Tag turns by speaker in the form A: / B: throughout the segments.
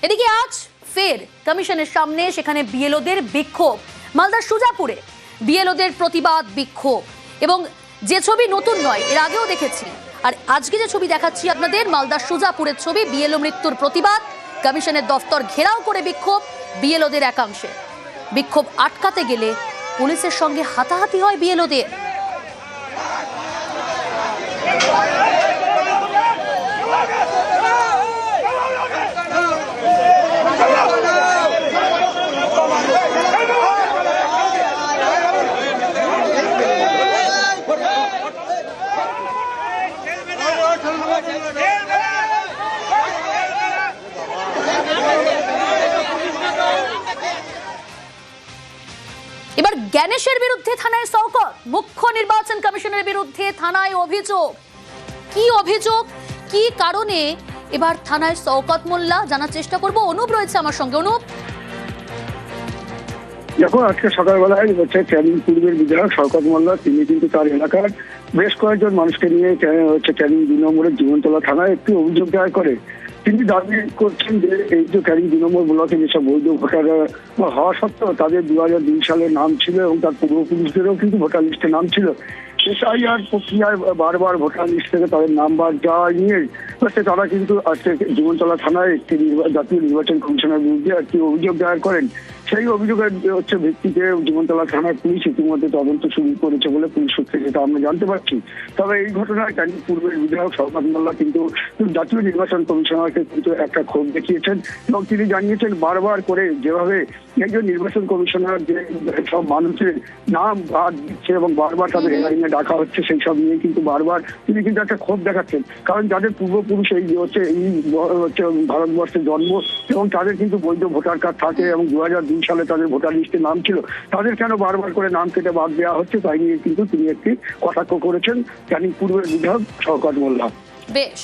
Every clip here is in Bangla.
A: এদিকে আজ ফের কমিশনের সামনে সেখানে বিএলওদের বিক্ষোভ। মালদার সুজাপুরে বিএলওদের প্রতিবাদ বিক্ষোভ, এবং যে ছবি নতুন নয়, এর আগেও দেখেছি। আর আজকে যে ছবি দেখাচ্ছি আপনাদের, মালদার সুজাপুরের ছবি। বিএলও মৃত্যুর প্রতিবাদ, কমিশনের দফতর ঘেরাও করে বিক্ষোভ বিএলওদের একাংশে। বিক্ষোভ আটকাতে গেলে পুলিশের সঙ্গে হাতাহাতি হয় বিএলওদের। এবার জ্ঞানেশের বিরুদ্ধে থানায় শওকত, মুখ্য নির্বাচন কমিশনের বিরুদ্ধে থানায় অভিযোগ। কি অভিযোগ, কি কারণে এবার থানায় শওকত মোল্লা, জানার চেষ্টা করব। অনুপ রয়েছে আমার সঙ্গে। অনুপ,
B: দেখো, আজকে সকালবেলায় হচ্ছে ক্যানিং পূর্বের বিধায়ক শওকত মোল্লা, তিনি কিন্তু তার এলাকার বেশ কয়েকজন মানুষকে নিয়ে হচ্ছে ক্যানিং 2 নম্বরের জীবনতলা থানায় একটি অভিযোগ দায়ের করে। তিনি দাবি করছেন যে এই যে ক্যানিং 2 নম্বর ব্লকে যেসব বৈধ ভোটার হওয়া সত্ত্বেও তাদের 2002 সালে নাম ছিল এবং তার পূর্বপুরুষদেরও কিন্তু ভোটার লিস্টে নাম ছিল। এসআইআর প্রক্রিয়ায় বারবার ভোটার লিস্ট থেকে তাদের নাম্বার যাওয়া নিয়ে তারা কিন্তু আজকে জীবনতলা থানায় একটি জাতীয় নির্বাচন কমিশনের বিরুদ্ধে একটি অভিযোগ দায়ের করেন। সেই অভিযোগের ভিত্তিতে জীবনতলা থানার পুলিশ ইতিমধ্যে তদন্ত শুরু করেছে বলে পুলিশ সূত্রে যেটা আমরা জানতে পারছি। তবে এই ঘটনায় ক্যানিং পূর্বের বিধায়ক শওকত মোল্লা কিন্তু জাতীয় নির্বাচন কমিশনারকে কিন্তু একটা ক্ষোভ দেখিয়েছেন এবং তিনি জানিয়েছেন বারবার করে যেভাবে একজন নির্বাচন কমিশনার যে সব মানুষের নাম বাদ দিচ্ছে এবং বারবার তাদের হেয়ারিংয়ে ডাকা হচ্ছে, সেই সব নিয়ে কিন্তু বারবার তিনি কিন্তু একটা ক্ষোভ দেখাচ্ছেন। কারণ যাদের পূর্বপুরুষ এই ভারতবর্ষে জন্ম এবং তাদের কিন্তু বৈধ ভোটার কার্ড থাকে এবং 2002 সালে তাদের ভোটার লিস্টে নাম ছিল, তাদের কেন বারবার করে নাম কেটে বাদ দেওয়া হচ্ছে, তাই নিয়ে কিন্তু তিনি একটি কটাক্ষ করেছেন ক্যানিং পূর্বের বিধায়ক শওকত মোল্লা।
A: বেশ,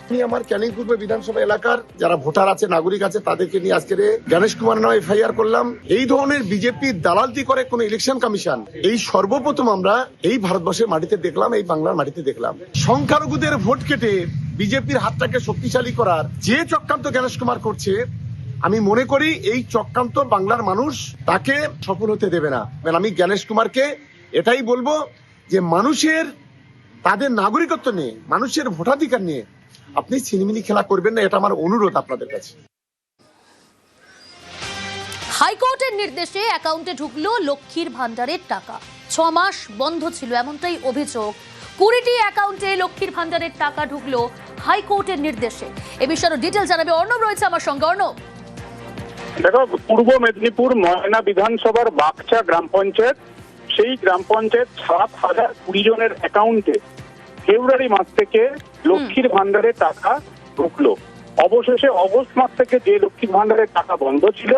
C: আমি আমার ক্যানিং পূর্ব বিধানসভা এলাকার যারা ভোটার আছে, নাগরিক আছে, তাদেরকে নিয়ে আজকে গণেশ কুমার নামে এফআইআর করলাম। এই ধরনের বিজেপি দালালতি করে কোন ইলেকশন কমিশন এই সর্বপ্রথম আমরা এই ভারতবর্ষের মাটিতে দেখলাম, এই বাংলার মাটিতে দেখলাম। সংখ্যালঘুদের ভোট কেটে বিজেপির হাতটাকে শক্তিশালী করার যে চক্রান্ত গণেশ কুমার করছে, আমি মনে করি এই চক্রান্ত বাংলার মানুষ তাকে সফল হতে দেবে না। আমি গণেশ কুমারকে এটাই বলবো যে মানুষের তাদের নাগরিকত্ব নিয়ে, মানুষের ভোটাধিকার নিয়ে আপনি ছিনিমিনি খেলা করবেন না, এটা আমার অনুরোধ আপনাদের কাছে।
A: হাইকোর্টের নির্দেশে অ্যাকাউন্টে ঢুকলো লক্ষ্মীর ভান্ডারের টাকা। 6 মাস বন্ধ ছিল, এমনটাই অভিযোগ। 20টি অ্যাকাউন্টে লক্ষ্মীর ভান্ডারের টাকা ঢুকলো হাইকোর্টের নির্দেশে। এ বিষয়ে ডিটেল জানাবে অর্ণব রয়েছে আমার সঙ্গে। অর্ণব,
D: দেখো, পূর্ব মেদিনীপুর ময়না বিধানসভার বাগচা গ্রাম পঞ্চায়েত, সেই গ্রাম পঞ্চায়েত 7,020 জনের অ্যাকাউন্টে ফেব্রুয়ারি মাস থেকে লক্ষ্মীর ভান্ডারের টাকা ঢুকলো। অবশেষে অগস্ট মাস থেকে যে লক্ষ্মীর ভান্ডারের টাকা বন্ধ ছিল,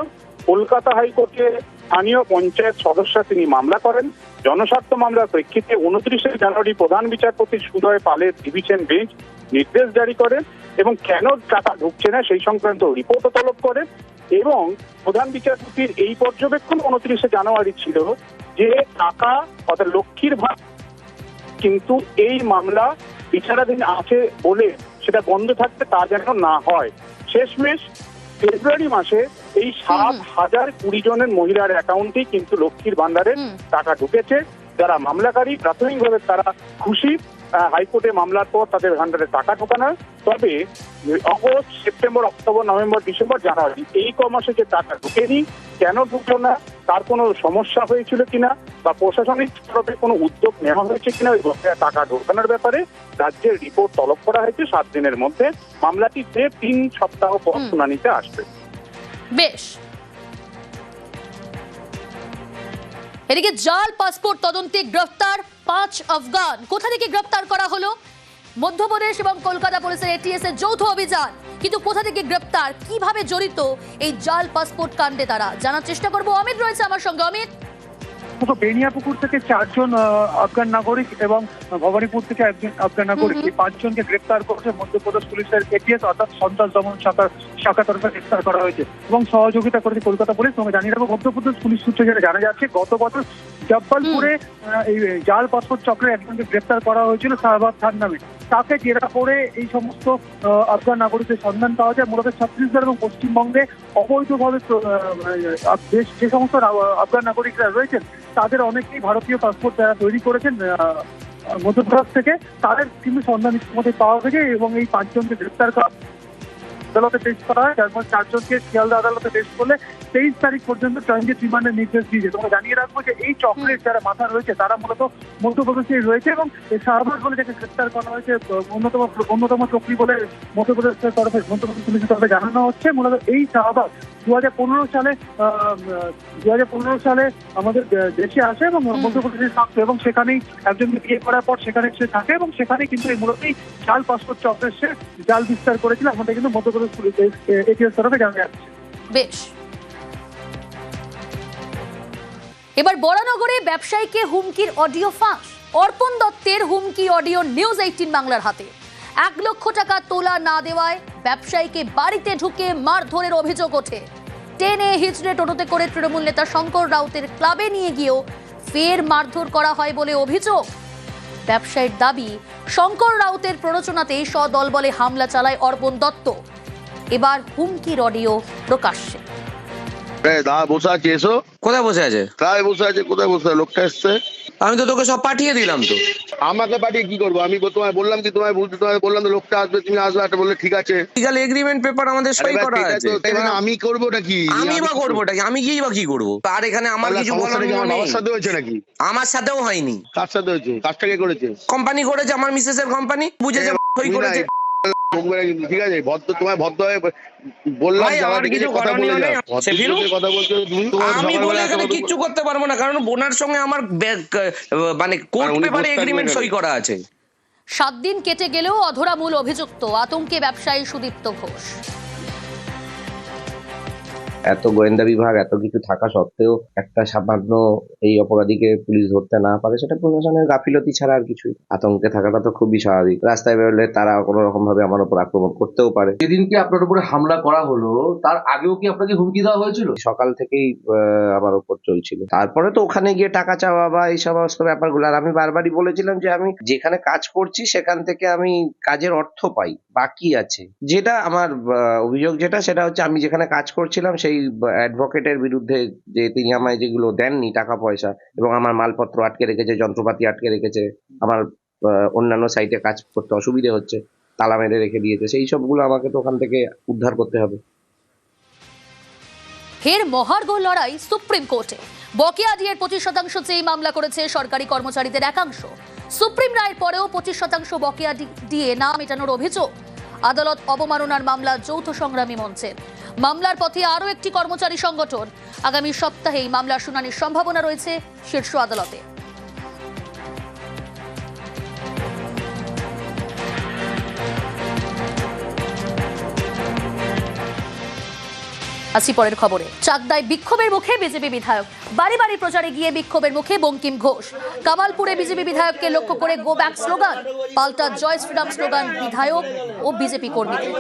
D: কলকাতা হাইকোর্টে স্থানীয় পঞ্চায়েত সদস্য তিনি মামলা করেন। জনস্বার্থ মামলার প্রেক্ষিতে 29শে জানুয়ারি প্রধান বিচারপতি সুদয় পালের ডিভিশন বেঞ্চ নির্দেশ জারি করেন এবং কেন টাকা ঢুকছে না সেই সংক্রান্ত রিপোর্টও তলব করেন। এবং প্রধান বিচারপতির এই পর্যবেক্ষণ 29শে জানুয়ারি ছিল যে টাকা অর্থাৎ লক্ষ্মীর ভান্ডার কিন্তু এই মামলা বিচারাধীন আছে বলে সেটা বন্ধ থাকবে, তা যেন না হয়। শেষমেশ ফেব্রুয়ারি মাসে এই 7,020 জনের মহিলার অ্যাকাউন্টেই কিন্তু লক্ষ্মীর ভান্ডারের টাকা ঢুকেছে। যারা মামলাকারী প্রাথমিকভাবে তারা খুশি, হাইকোর্টে মামলার পর তাদের ভান্ডারে টাকা ঢোকানো। তবে August, September, October, November, December, January এই মাসে যে টাকা ঢুকেনি, কেন ঢুকলো না, তার কোনো সমস্যা হয়েছিল কিনা বা প্রশাসনিক তরফে কোনো উদ্যোগ নেওয়া হয়েছে কিনা ওই টাকা ঢোকানোর ব্যাপারে রাজ্যের রিপোর্ট তলব করা হয়েছে 7 দিনের মধ্যে। মামলাটি 3 সপ্তাহ পর শুনানিতে আসবে।
A: বেশ, এদিকে জাল পাসপোর্ট তদন্তে গ্রেফতার 5 আফগান। কোথা থেকে গ্রেফতার করা হলো? মধ্যপ্রদেশ এবং কলকাতা পুলিশের এটিএস এর যৌথ অভিযান। কিন্তু কোথা থেকে গ্রেফতার, কিভাবে জড়িত এই জাল পাসপোর্ট কাণ্ডে তারা, জানার চেষ্টা করবো। অমিত রয়েছে আমার সঙ্গে। অমিত,
B: বেনিয়াপুকুর থেকে 4 জন আফগান নাগরিক এবং ভবানীপুর থেকে 1 জন আফগান নাগরিক, এই 5 জনকে গ্রেফতার করেছে মধ্যপ্রদেশ পুলিশের এটিএস অর্থাৎ সন্ত্রাস দমন শাখা তরফে গ্রেফতার করা হয়েছে এবং সহযোগিতা করেছে কলকাতা পুলিশ। তোমাকে জানিয়ে রাখবো, মধ্যপ্রদেশ পুলিশ সূত্রে যেটা জানা যাচ্ছে, গত বছর জব্বলপুরে এই জাল পাসপোর্ট চক্রের একজনকে গ্রেফতার করা হয়েছিল শাহবাজ খান নামে।
E: তাকে জেরা করে এই সমস্ত আফগান নাগরিকের সন্ধান পাওয়া যায়। মূলত ছত্তিশগড় এবং পশ্চিমবঙ্গে অবৈধভাবে যে সমস্ত আফগান নাগরিকরা রয়েছেন তাদের অনেকেই ভারতীয় পাসপোর্ট যারা তৈরি করেছেন মধ্যপ্রদেশ থেকে, তাদের কিন্তু সন্ধান ইতিমধ্যে পাওয়া গেছে এবং এই 5 জনকে গ্রেপ্তার করা আদালতে পেশ করা হয়। তারপর 4 জনকে শিয়ালদা আদালতে পেশ করলে 23 তারিখ পর্যন্ত ট্রানজিট রিমান্ডের নির্দেশ দিয়েছে। তোমরা জানিয়ে রাখবো যে এই চক্রের যারা মাথা রয়েছে তারা মূলত মধ্যপ্রদেশে রয়েছে এবং শাহবাজ বলে যাকে গ্রেপ্তার করা হয়েছে অন্যতম চক্রী বলে মধ্যপ্রদেশের তরফে মধ্যপ্রদেশ পুলিশের তরফে জানানো হচ্ছে। মূলত এই শাহবাজ 2015 সালে আমাদের দেশে আসে এবং মধ্যপ্রদেশে থাকতো এবং সেখানেই একজনকে বিয়ে করার পর সেখানে সে থাকে এবং সেখানে কিন্তু এই মূলত জাল পাসপোর্ট চক্রের সে জাল বিস্তার করেছিল। আমাদের কিন্তু মধ্যপ্রদেশ পুলিশ এটিএস তরফে জানা যাচ্ছে।
A: বেশ, এবার বরানগরে ব্যবসায়ীকে হুমকির অডিও ফাঁস। অর্পণ দত্তের হুমকি অডিও নিউজ 18 বাংলার হাতে। 1 লক্ষ টাকা তোলা না দেওয়ায় ব্যবসায়ীকে বাড়িতে ঢুকে মারধরের অভিযোগ ওঠে। টেনে হিচড়ে টোটোতে করে তৃণমূল নেতা শঙ্কর রাউতের ক্লাবে নিয়ে গিয়েও ফের মারধর করা হয় বলে অভিযোগ। ব্যবসায়ীর দাবি, শঙ্কর রাউতের প্ররোচনাতেই সদলবলে হামলা চালায় অর্পণ দত্ত। এবার হুমকির অডিও প্রকাশ্যে।
F: বসে আছে, এসো।
G: কোথায় বসে আছে?
F: কোথায় বসে আছে? কোথায় বসে আছে? লোকটা এসছে।
G: আমি তো তোকে সব পাঠিয়ে দিলাম। তো
F: আমাকে পাঠিয়ে কি করবো? আমি তোমায় বললাম কি, তোমায় বললাম তো লোকটা আসবে, তুমি আসবে, একটা বললে ঠিক আছে।
G: লিগ্যাল এগ্রিমেন্ট পেপার আমাদের সই করা আছে।
F: আমি করবোটা কি?
G: আমি বা করবোটা কি? আমি গিয়ে বা কি করবো? আর এখানে আমার কিছু বলার নেই।
F: আমার সাথে হয়েছে নাকি?
G: আমার সাথেও হয়নি।
F: কার সাথে হয়েছে? কাজটা কে করেছে?
G: কোম্পানি করেছে, আমার মিসেসের কোম্পানি বুঝেছে, সই করেছে।
F: ঠিক আছে, তোমায় ভদ্র হয়ে বললাম কথা বলছো তুমি।
G: আমি বলে এখানে কিচ্ছু করতে পারবো না, কারণ বোনার সঙ্গে আমার মানে কোর্ট পেপারে এগ্রিমেন্ট সই করা আছে।
A: 7 দিন কেটে গেলেও অধরা মূল অভিযুক্ত, আতঙ্কে ব্যবসায়ী সুদীপ্ত ঘোষ।
H: এত গোয়েন্দা বিভাগ, এত কিছু থাকা সত্ত্বেও একটা সামান্য এই অপরাধীকে পুলিশ ধরতে না পারে, সেটা প্রশাসনের গাফিলতি ছাড়া আর কিছুই। আতঙ্কে থাকাটা তো খুবই স্বাভাবিক। রাস্তায় বেরোলে তারা কোনো রকম ভাবে আমার উপর আক্রমণ করতেও পারে।
I: যেদিনকে আপনার উপরে হামলা করা হলো তার আগেও কি আপনাকে হুমকি দেওয়া হয়েছিল?
H: সকাল থেকেই আমার উপর চলছিল। তারপরে তো ওখানে গিয়ে টাকা চাওয়া বা এই সমস্ত ব্যাপারগুলো, আর আমি বারবারই বলেছিলাম যে আমি যেখানে কাজ করছি সেখান থেকে আমি কাজের অর্থ পাই, বাকি আছে। যেটা আমার অভিযোগ সেটা হচ্ছে আমি যেখানে কাজ করছিলাম সেই অ্যাডভোকেটের বিরুদ্ধে যে তিনি আমায় যেগুলো দেননি টাকা পয়সা, এবং আমার মালপত্র আটকে রেখেছে, যন্ত্রপাতি আটকে রেখেছে, আমার অন্যান্য সাইটে কাজ করতে অসুবিধে হচ্ছে, তালা মেরে রেখে দিয়েছে, সেই সবগুলো আমাকে তো ওখান থেকে উদ্ধার করতে হবে।
A: ফের মহার্ঘ লড়াই সুপ্রিম কোর্টে। বকেয়া ডিএর 25% চেয়ে মামলা করেছে সরকারি কর্মচারীদের একাংশ। সুপ্রিম রায়ের পরেও 25% বকেয়া ডিএ না মেটানোর অভিযোগ। আদালত অবমাননার মামলা যৌথ সংগ্রামী মঞ্চের। মামলার পথে আরও একটি কর্মচারী সংগঠন। আগামী সপ্তাহেই মামলার শুনানির সম্ভাবনা রয়েছে শীর্ষ আদালতে। আসি পরের খবরে। চাকদায় বিক্ষোভের মুখে বিজেপি বিধায়ক। বাড়ি বাড়ি প্রচারে গিয়ে বিক্ষোভের মুখে বঙ্কিম ঘোষ। কামালপুরে বিজেপি বিধায়ককে লক্ষ্য করে গো ব্যাক স্লোগান, পাল্টা জয় শ্রীরাম স্লোগান বিধায়ক ও বিজেপি কর্মীদের।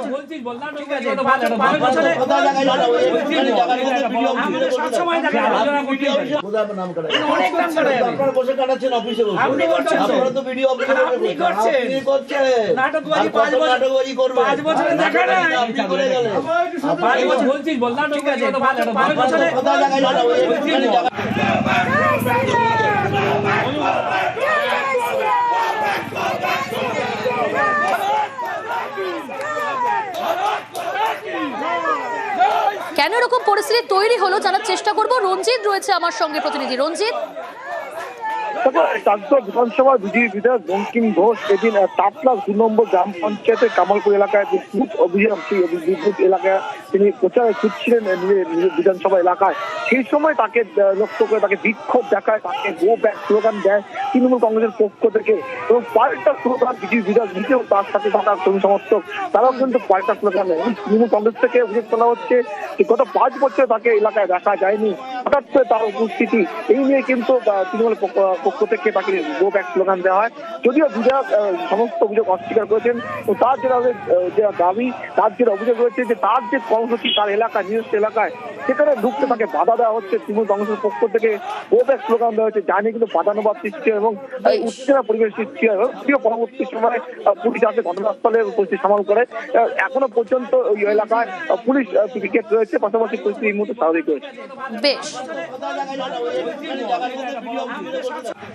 A: কেন এরকম পরিস্থিতি তৈরি হলো জানার চেষ্টা করব। রঞ্জিত রয়েছে আমার সঙ্গে, প্রতিনিধি রঞ্জিত।
E: চাকদা বিধানসভা বিজেপি বিধায়ক বঙ্কিম ঘোষ এদিন তাপলা 2 নম্বর গ্রাম পঞ্চায়েতের কামালপুর এলাকায় যে বুথ অভিযান, সেই বুথ এলাকায় তিনি প্রচারে ছুটছিলেন নিজের বিধানসভা এলাকায়। সেই সময় তাকে লক্ষ্য করে তাকে বিক্ষোভ দেখায়, তাকে গো ব্যাক স্লোগান দেয় তৃণমূল কংগ্রেসের পক্ষ থেকে, এবং পাল্টা স্লোগান বিজেপি বিধায়ক নিজেও তার সাথে থাকা কর্মী সমর্থক তারাও কিন্তু পাল্টা স্লোগান দেয়। তৃণমূল কংগ্রেস থেকে অভিযোগ তোলা হচ্ছে যে গত 5 বছর তাকে এলাকায় দেখা যায়নি, হঠাৎ করে তার উপস্থিতি এই নিয়ে কিন্তু তৃণমূল পক্ষ থেকে তাকে গো ব্যাক স্লোগান দেওয়া হয়। যদিও বিধায়ক সমস্ত অভিযোগ অস্বীকার করেছেন। তো তার যে দাবি, তার যে অভিযোগ রয়েছে যে তার যে কর্মসূচি তার এলাকায় নিজস্ব এলাকায় সেখানে ঢুকতে তাকে বাধা দেওয়া হচ্ছে। তৃণমূল কংগ্রেসের পক্ষ থেকে গো ব্যাক স্লোগান দেওয়া হচ্ছে, যা নিয়ে কিন্তু বাদানুবাদ সৃষ্টি হয় এবং উত্তেজনা পরিবেশ সৃষ্টি হয়। পরবর্তী সময় পুলিশ আসে ঘটনাস্থলে পরিস্থিতি সামাল করে। এখনো পর্যন্ত ওই এলাকায় পুলিশ পিকেট রয়েছে, পাশাপাশি পরিস্থিতি এই মুহূর্তে স্বাভাবিক রয়েছে।
A: বেশ।